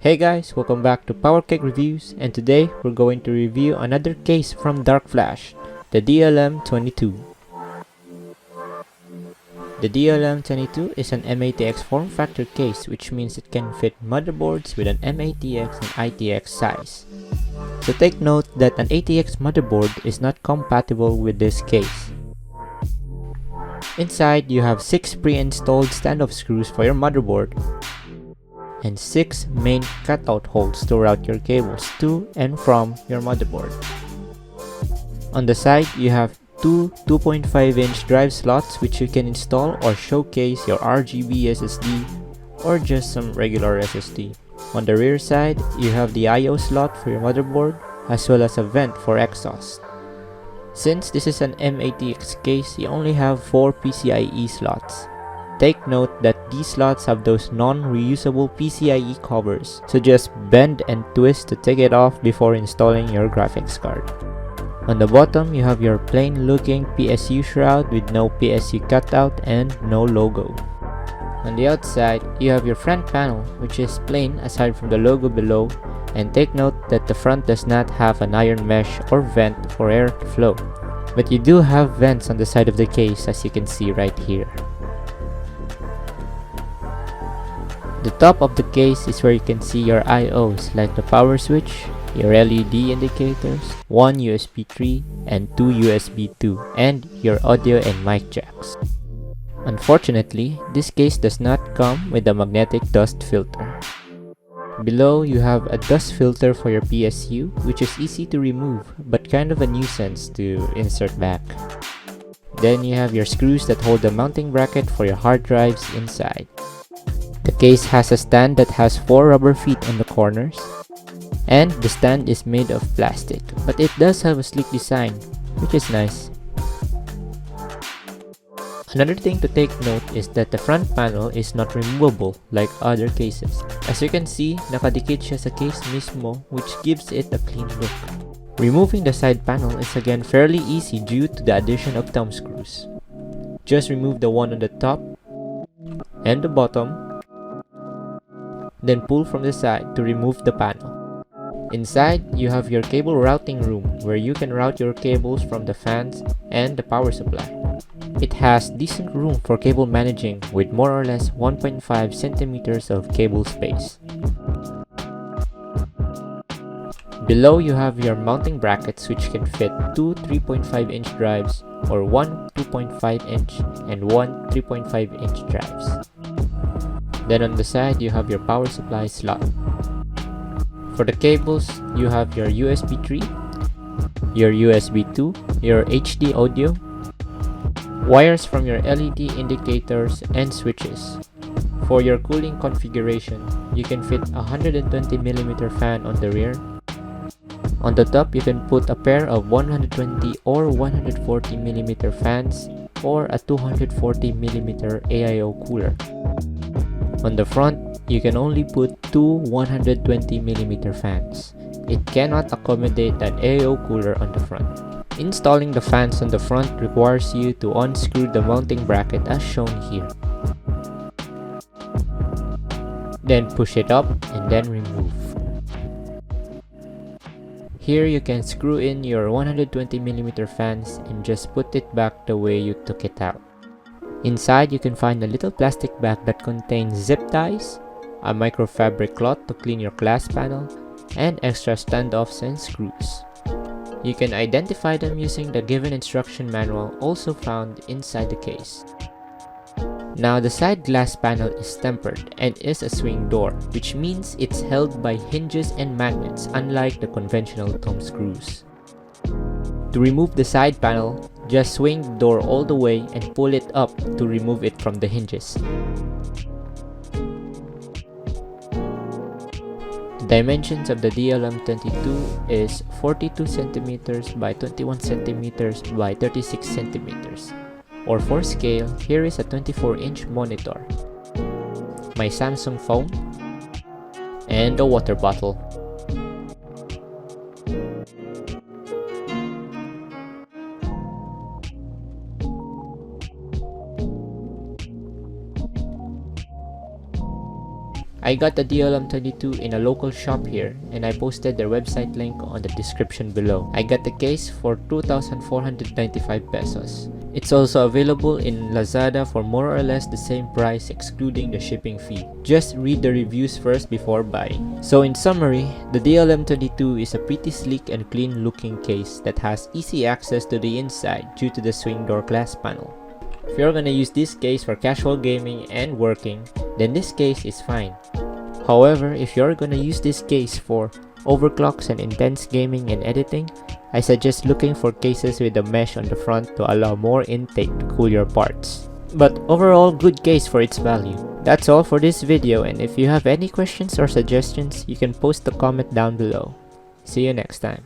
Hey guys, welcome back to PowerKegReviews, and today we're going to review another case from Darkflash, the DLM22. The DLM22 is an MATX form factor case, which means it can fit motherboards with an MATX and ITX size. So take note that an ATX motherboard is not compatible with this case. Inside, you have 6 pre-installed standoff screws for your motherboard, and 6 main cutout holes to route your cables to and from your motherboard. On the side, you have two 2.5-inch drive slots which you can install or showcase your RGB SSD or just some regular SSD. On the rear side, you have the I/O slot for your motherboard as well as a vent for exhaust. Since this is an MATX case, you only have 4 PCIe slots. Take note that these slots have those non-reusable PCIe covers, so just bend and twist to take it off before installing your graphics card. On the bottom, you have your plain looking PSU shroud with no PSU cutout and no logo. On the outside, you have your front panel, which is plain aside from the logo below, and take note that the front does not have an iron mesh or vent for air to flow, but you do have vents on the side of the case, as you can see right here. The top of the case is where you can see your I/Os like the power switch, your LED indicators, 1 USB 3 and 2 USB 2, and your audio and mic jacks. Unfortunately, this case does not come with a magnetic dust filter. Below, you have a dust filter for your PSU, which is easy to remove but kind of a nuisance to insert back. Then you have your screws that hold the mounting bracket for your hard drives inside. The case has a stand that has 4 rubber feet on the corners, and the stand is made of plastic, but it does have a sleek design, which is nice. Another thing to take note is that the front panel is not removable like other cases. As you can see, nakadikit siya sa case mismo, which gives it a clean look. Removing the side panel is again fairly easy due to the addition of thumb screws. Just remove the one on the top and the bottom, then pull from the side to remove the panel. Inside, you have your cable routing room where you can route your cables from the fans and the power supply. It has decent room for cable managing with more or less 1.5 centimeters of cable space. Below, you have your mounting brackets which can fit 2 3.5-inch drives or 1 2.5-inch and 1 3.5-inch drives. Then on the side, you have your power supply slot. For the cables, you have your USB 3, your USB 2, your HD audio, wires from your LED indicators and switches. For your cooling configuration, you can fit a 120mm fan on the rear. On the top, you can put a pair of 120 or 140mm fans or a 240mm AIO cooler. On the front, you can only put 2 120mm fans. It cannot accommodate an AIO cooler on the front. Installing the fans on the front requires you to unscrew the mounting bracket as shown here. Then push it up and then remove. Here you can screw in your 120mm fans and just put it back the way you took it out. Inside, you can find a little plastic bag that contains zip ties, a microfabric cloth to clean your glass panel, and extra standoffs and screws. You can identify them using the given instruction manual also found inside the case. Now, the side glass panel is tempered and is a swing door, which means it's held by hinges and magnets unlike the conventional thumb screws. To remove the side panel, just swing the door all the way and pull it up to remove it from the hinges. The dimensions of the DLM22 is 42 cm by 21 cm by 36 cm. Or for scale, here is a 24-inch monitor, my Samsung phone, and a water bottle. I got the DLM22 in a local shop here, and I posted their website link on the description below. I got the case for 2,495 pesos. It's also available in Lazada for more or less the same price excluding the shipping fee. Just read the reviews first before buying. So in summary, the DLM22 is a pretty sleek and clean looking case that has easy access to the inside due to the swing door glass panel. If you're gonna use this case for casual gaming and working, then this case is fine. However, if you're gonna use this case for overclocks and intense gaming and editing, I suggest looking for cases with a mesh on the front to allow more intake to cool your parts. But overall, good case for its value. That's all for this video, and if you have any questions or suggestions, you can post a comment down below. See you next time.